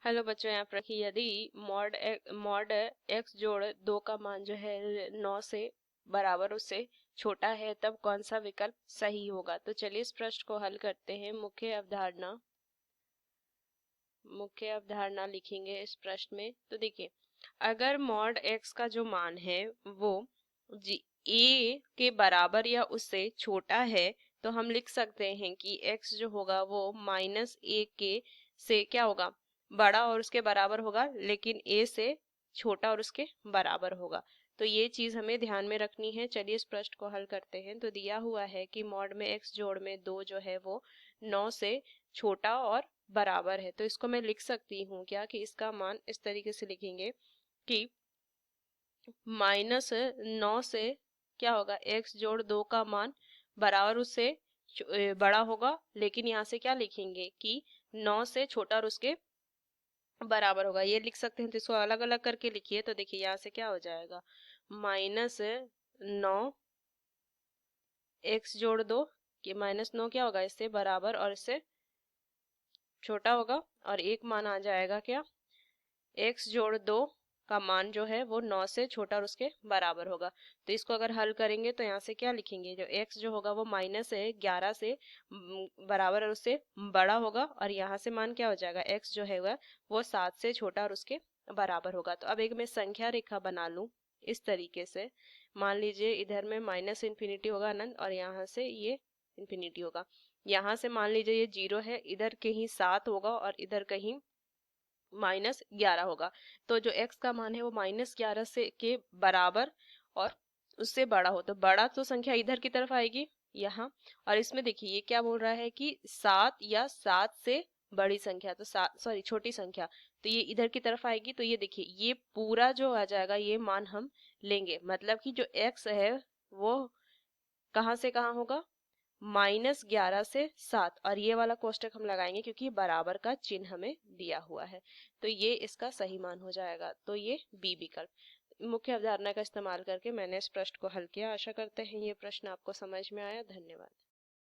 Hello बच्चों, यहाँ पर रखिए यदि मॉड एक्स जोड़ 2 का मान जो है 9 से बराबर उससे छोटा है तब कौन सा विकल्प सही होगा। तो चलिए इस प्रश्न को हल करते हैं। मुख्य अवधारणा लिखेंगे इस प्रश्न में। तो देखिए, अगर मॉड एक्स का जो मान है वो जी ए के बराबर या उससे छोटा है तो हम लिख सकते हैं कि एक्स जो होगा वो -a के से क्या होगा, बड़ा और उसके बराबर होगा, लेकिन ए से छोटा और उसके बराबर होगा। तो ये चीज हमें ध्यान में रखनी है। चलिए इस प्रश्न को हल करते हैं। तो दिया हुआ है कि मॉड में एक्स जोड़ में 2 जो है वो 9 से छोटा और बराबर है। तो इसको मैं लिख सकती हूँ क्या, कि इसका मान इस तरीके से लिखेंगे कि -9 से क्या होगा, x जोड़ 2 का मान बराबर उससे बड़ा होगा, लेकिन यहाँ से क्या लिखेंगे कि 9 से छोटा और उसके बराबर होगा। ये लिख सकते हैं। तो इसको अलग अलग करके लिखिए। तो देखिए यहाँ से क्या हो जाएगा, -9 x जोड़ 2 कि -9 क्या होगा, इससे बराबर और इससे छोटा होगा, और एक मान आ जाएगा क्या, x जोड़ 2 का मान जो है वो 9 से छोटा और उसके बराबर होगा। तो इसको अगर हल करेंगे तो यहाँ से क्या लिखेंगे, जो x जो होगा वो -11 से बराबर और उससे बड़ा होगा, और यहाँ से मान क्या हो जाएगा, x जो है वो 7 से छोटा और उसके बराबर होगा। तो अब एक मैं संख्या रेखा बना लूं इस तरीके से। मान लीजिए इधर में माइनस इन्फिनिटी होगा अनंत, और यहाँ से ये इन्फिनिटी होगा। यहाँ से मान लीजिए ये 0 है, इधर कहीं 7 होगा और इधर कहीं -11 होगा। तो जो x का मान है वो -11 से के बराबर और उससे बड़ा हो, तो बड़ा तो संख्या इधर की तरफ आएगी यहाँ। और इसमें देखिए ये क्या बोल रहा है कि 7 या 7 से बड़ी संख्या, तो छोटी संख्या, तो ये इधर की तरफ आएगी। तो ये देखिए ये पूरा जो आ जाएगा ये मान हम लेंगे, मतलब कि जो x है वो कहाँ से कहाँ होगा, -11 से 7, और ये वाला कोष्टक हम लगाएंगे क्योंकि बराबर का चिन्ह हमें दिया हुआ है। तो ये इसका सही मान हो जाएगा। तो ये बी विकल्प। मुख्य अवधारणा का इस्तेमाल करके मैंने इस प्रश्न को हल किया। आशा करते हैं ये प्रश्न आपको समझ में आया। धन्यवाद।